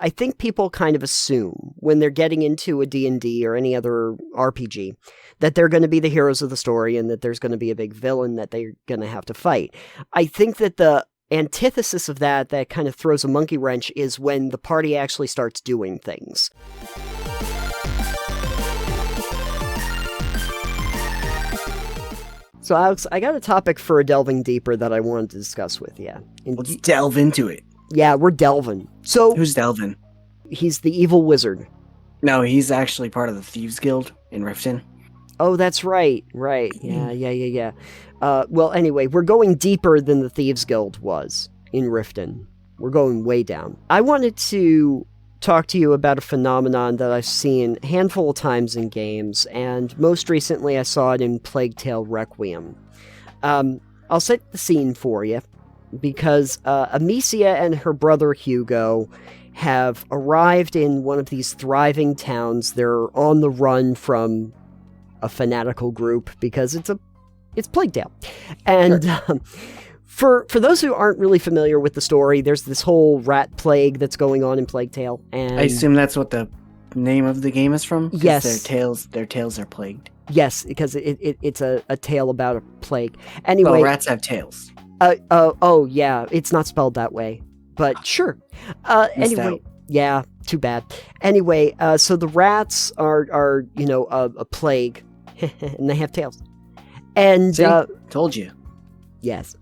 I think people kind of assume when they're getting into a D&D or any other RPG that they're going to be the heroes of the story and that there's going to be a big villain that they're going to have to fight. I think that the antithesis of that kind of throws a monkey wrench is when the party actually starts doing things. So, Alex, I got a topic for a delving deeper that I wanted to discuss with you. Let's delve into it. Yeah, we're delving. So who's Delvin? He's the evil wizard. No, he's actually part of the Thieves Guild in Riften. Oh, that's right. Right. Yeah. Well, anyway, we're going deeper than the Thieves Guild was in Riften. We're going way down. I wanted to talk to you about a phenomenon that I've seen a handful of times in games, and most recently I saw it in Plague Tale Requiem. I'll set the scene for you, because Amicia and her brother Hugo have arrived in one of these thriving towns. They're on the run from a fanatical group because it's Plague Tale. And for those who aren't really familiar with the story, there's this whole rat plague that's going on in Plague Tale. And I assume that's what the name of the game is from? Yes. Their tails are plagued. Yes, because it's a tale about a plague. Anyway, well, rats have tails. Oh, yeah, it's not spelled that way, but sure. Anyway, yeah, too bad. Anyway, so the rats are a plague, and they have tails. And see? Told you. Yes.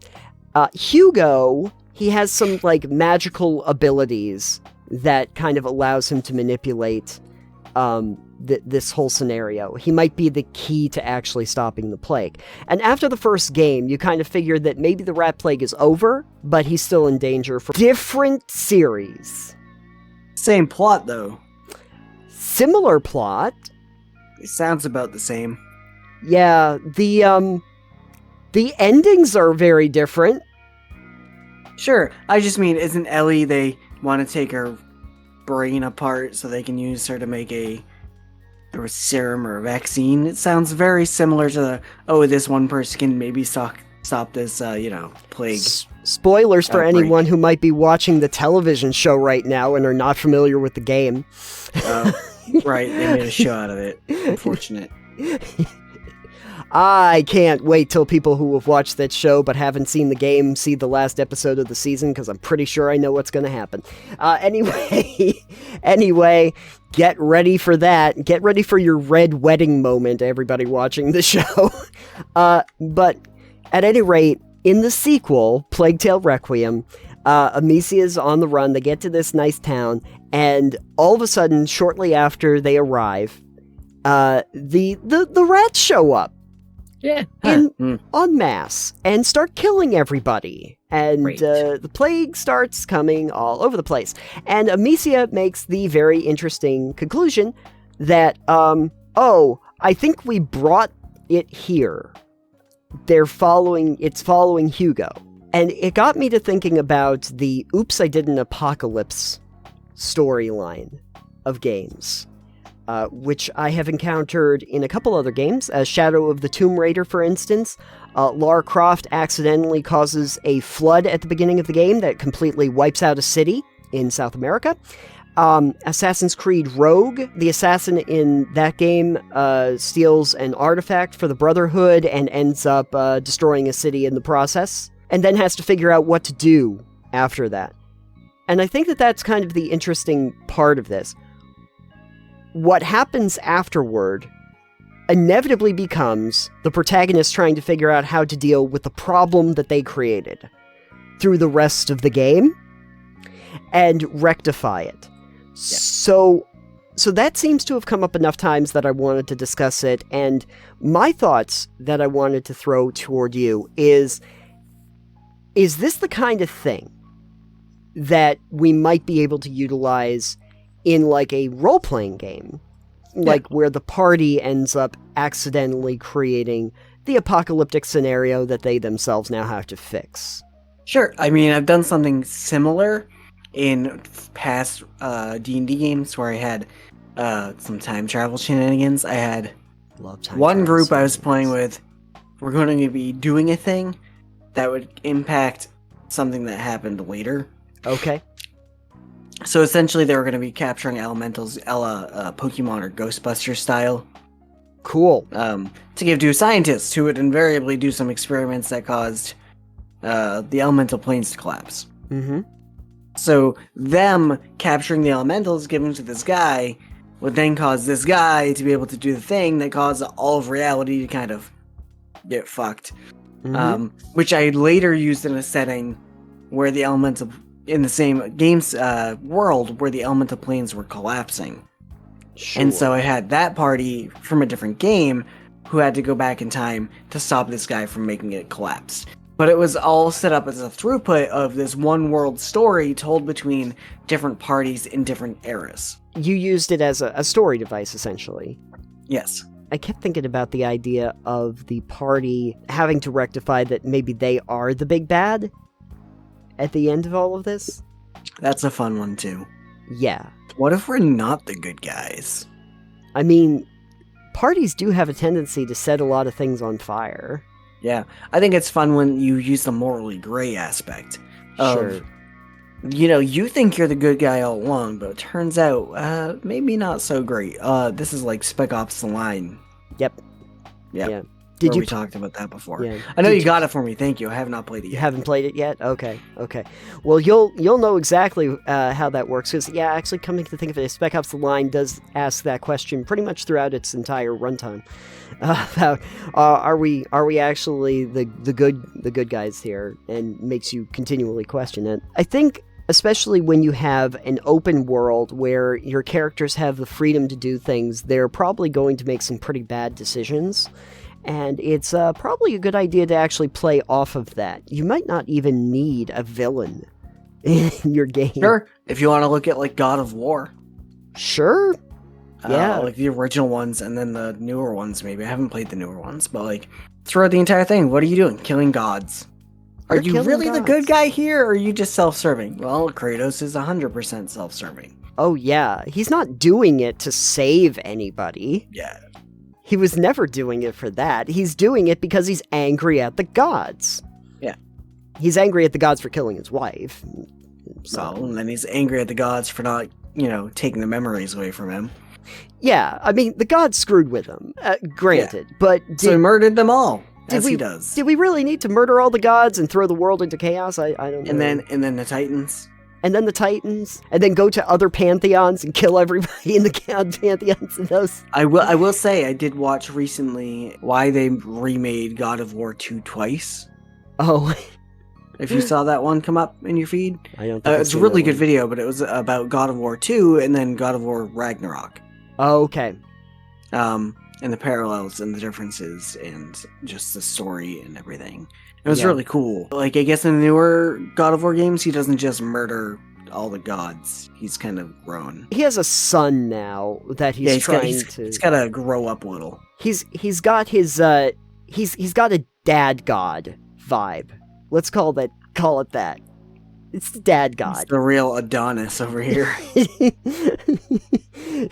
Hugo, he has some magical abilities that kind of allows him to manipulate this whole scenario. He might be the key to actually stopping the plague. And after the first game, you kind of figured that maybe the rat plague is over, but he's still in danger for different series. Same plot, though. Similar plot. It sounds about the same. Yeah, the endings are very different. Sure, I just mean, isn't Ellie, they want to take her brain apart so they can use her to make a serum or a vaccine? It sounds very similar to this one person can maybe stop this, plague. Spoilers for anyone who might be watching the television show right now and are not familiar with the game. Right, they made a show out of it. Unfortunate. I can't wait till people who have watched that show but haven't seen the game see the last episode of the season, because I'm pretty sure I know what's going to happen. Anyway, get ready for that. Get ready for your red wedding moment, everybody watching the show. But at any rate, in the sequel, Plague Tale Requiem, Amicia is on the run. They get to this nice town, and all of a sudden, shortly after they arrive, the rats show up. Yeah. En masse, and start killing everybody. And the plague starts coming all over the place. And Amicia makes the very interesting conclusion that, I think we brought it here. It's following Hugo. And it got me to thinking about the Oops, I Did an Apocalypse storyline of games. Which I have encountered in a couple other games, as Shadow of the Tomb Raider, for instance. Lara Croft accidentally causes a flood at the beginning of the game that completely wipes out a city in South America. Assassin's Creed Rogue, the assassin in that game steals an artifact for the Brotherhood and ends up destroying a city in the process, and then has to figure out what to do after that. And I think that that's kind of the interesting part of this. What happens afterward inevitably becomes the protagonist trying to figure out how to deal with the problem that they created through the rest of the game and rectify it. Yeah. So that seems to have come up enough times that I wanted to discuss it, and my thoughts that I wanted to throw toward you is this the kind of thing that we might be able to utilize in a role-playing game, where the party ends up accidentally creating the apocalyptic scenario that they themselves now have to fix? Sure. I mean, I've done something similar in past D&D games where I had some time travel shenanigans. I had one group I was playing with. We're going to be doing a thing that would impact something that happened later. Okay. So essentially, they were going to be capturing elementals, Pokemon or Ghostbusters style, Cool. to give to scientists who would invariably do some experiments that caused the elemental planes to collapse. Mm-hmm. So them capturing the elementals given to this guy would then cause this guy to be able to do the thing that caused all of reality to kind of get fucked. Mm-hmm. Which I later used in a setting where the elemental, in the same game's world, where the elemental planes were collapsing. Sure. And so I had that party from a different game who had to go back in time to stop this guy from making it collapse. But it was all set up as a throughput of this one world story told between different parties in different eras. You used it as a story device, essentially. Yes. I kept thinking about the idea of the party having to rectify that maybe they are the big bad at the end of all of this. That's a fun one, too. Yeah. What if we're not the good guys? I mean, parties do have a tendency to set a lot of things on fire. Yeah, I think it's fun when you use the morally gray aspect. Sure. You think you're the good guy all along, but it turns out, maybe not so great. This is like Spec Ops: The Line. Yep. Yeah. Did you? We talked about that before. Yeah. I know you got it for me. Thank you. I have not played it yet. You haven't played it yet? Okay. Well, you'll know exactly how that works, because, yeah, actually, coming to think of it, Spec Ops: The Line does ask that question pretty much throughout its entire runtime. About are we actually the good guys here, and makes you continually question it. I think, especially when you have an open world where your characters have the freedom to do things, they're probably going to make some pretty bad decisions. And it's probably a good idea to actually play off of that. You might not even need a villain in your game. Sure, if you want to look at like God of War. Sure. Yeah. Like the original ones and then the newer ones, maybe. I haven't played the newer ones, but like throughout the entire thing, what are you doing? Killing gods. Are you really the good guy here, or are you just self-serving? Well, Kratos is 100% self-serving. Oh, yeah. He's not doing it to save anybody. Yeah. He was never doing it for that. He's doing it because he's angry at the gods. Yeah. He's angry at the gods for killing his wife. So, and then he's angry at the gods for not, taking the memories away from him. Yeah, I mean, the gods screwed with him, granted, but... So he murdered them all, he does. Did we really need to murder all the gods and throw the world into chaos? I don't know. And then the Titans. And then the Titans, and then go to other pantheons and kill everybody in the pantheons and those. I will say, I did watch recently why they remade God of War 2 twice. Oh. If you saw that one come up in your feed. I don't think it's a really good video, but it was about God of War 2 and then God of War Ragnarok. Oh, okay. And the parallels and the differences and just the story and everything. It was really cool. Like, I guess in the newer God of War games, he doesn't just murder all the gods. He's kind of grown. He has a son now that he's trying to... He's got to grow up a little. He's got his, he's got a dad god vibe. Let's call it that. It's the dad god. It's the real Adonis over here.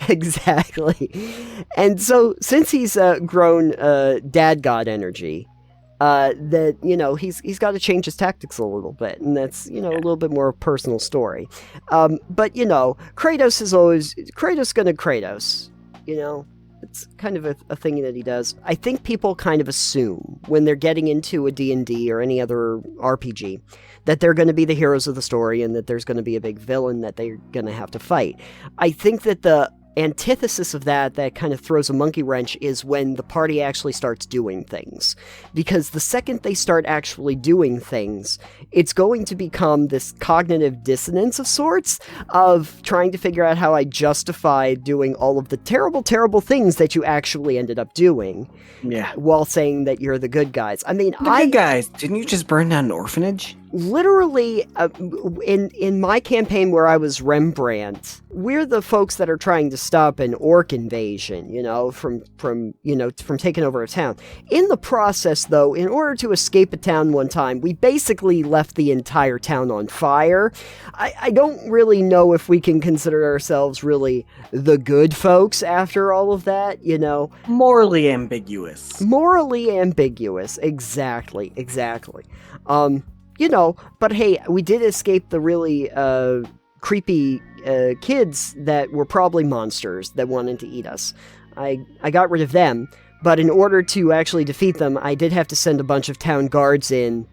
Exactly. And so, since he's grown dad god energy, that he's got to change his tactics a little bit, and that's a little bit more personal story. But Kratos is always gonna Kratos. It's kind of a thing that he does. I think people kind of assume when they're getting into a D&D or any other RPG that they're going to be the heroes of the story and that there's going to be a big villain that they're going to have to fight. I think that the antithesis of that kind of throws a monkey wrench is when the party actually starts doing things. Because the second they start actually doing things, it's going to become this cognitive dissonance of sorts of trying to figure out how I justify doing all of the terrible, terrible things that you actually ended up doing. Yeah. While saying that you're the good guys. I mean, good guys, didn't you just burn down an orphanage? Literally, in my campaign where I was Rembrandt, we're the folks that are trying to stop an orc invasion, from taking over a town. In the process, though, in order to escape a town one time, we basically left the entire town on fire. I don't really know if we can consider ourselves really the good folks after all of that, Morally ambiguous. Morally ambiguous, exactly. But hey, we did escape the really creepy kids that were probably monsters that wanted to eat us. I got rid of them, but in order to actually defeat them, I did have to send a bunch of town guards in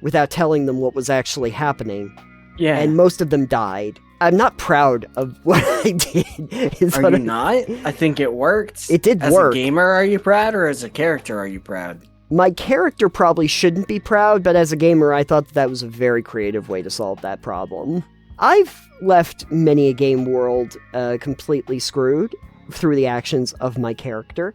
without telling them what was actually happening. Yeah. And most of them died. I'm not proud of what I did. Are you not? I think it worked. It did work. As a gamer, are you proud? Or as a character, are you proud? My character probably shouldn't be proud, but as a gamer, I thought that was a very creative way to solve that problem. I've left many a game world completely screwed through the actions of my character,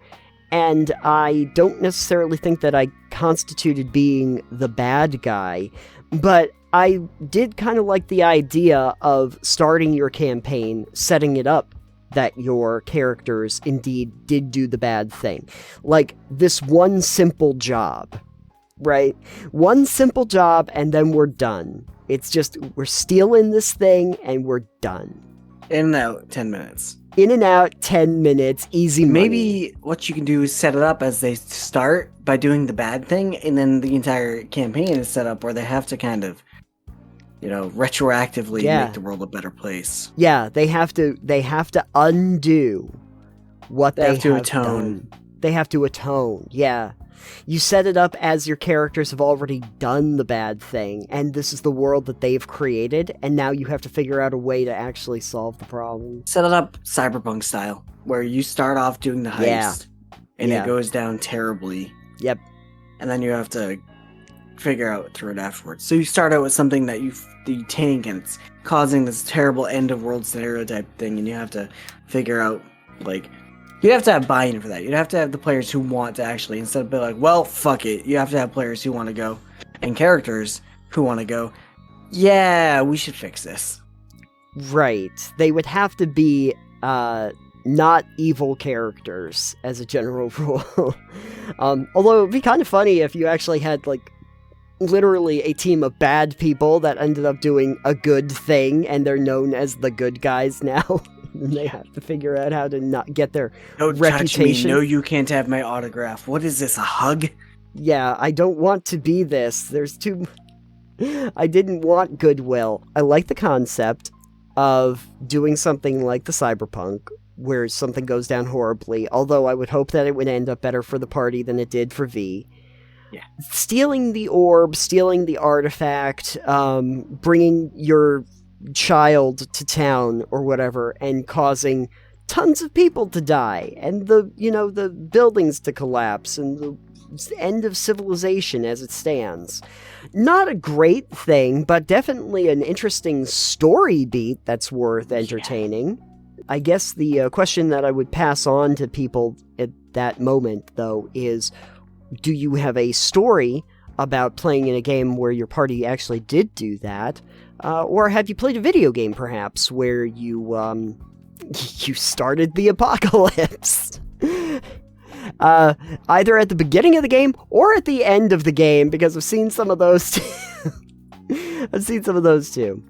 and I don't necessarily think that I constituted being the bad guy, but I did kind of like the idea of starting your campaign, setting it up that your characters indeed did do the bad thing. Like, this one simple job, right? One simple job, and then we're done. It's just, we're stealing this thing, and we're done. In and out, 10 minutes. In and out, 10 minutes, easy money. Maybe what you can do is set it up as they start by doing the bad thing, and then the entire campaign is set up where they have to kind of, retroactively make the world a better place. Yeah, they have to undo what they have to atone. They have to atone, yeah. You set it up as your characters have already done the bad thing, and this is the world that they've created, and now you have to figure out a way to actually solve the problem. Set it up cyberpunk style, where you start off doing the heist, and it goes down terribly. Yep. And then you have to figure out through it afterwards. So you start out with something that you tank, and it's causing this terrible end of world scenario type thing, and you have to figure out, you have to have buy-in for that. You'd have to have the players who want to actually, instead of being like, well, fuck it, you have to have players who want to go, and characters who want to go, yeah, we should fix this. Right. They would have to be, not evil characters, as a general rule. Although it would be kind of funny if you actually had, literally a team of bad people that ended up doing a good thing, and they're known as the good guys now. And they have to figure out how to not get their reputation. Touch me. No, you can't have my autograph. What is this, a hug? Yeah, I don't want to be this. There's too... I didn't want goodwill. I like the concept of doing something like the cyberpunk, where something goes down horribly, although I would hope that it would end up better for the party than it did for V. Yeah. Stealing the orb, stealing the artifact, bringing your child to town or whatever, and causing tons of people to die, and the buildings to collapse, and the end of civilization as it stands. Not a great thing, but definitely an interesting story beat that's worth entertaining. I guess the question that I would pass on to people at that moment, though, is, do you have a story about playing in a game where your party actually did do that? Or have you played a video game, perhaps, where you started the apocalypse? Either at the beginning of the game or at the end of the game, because I've seen some of those too.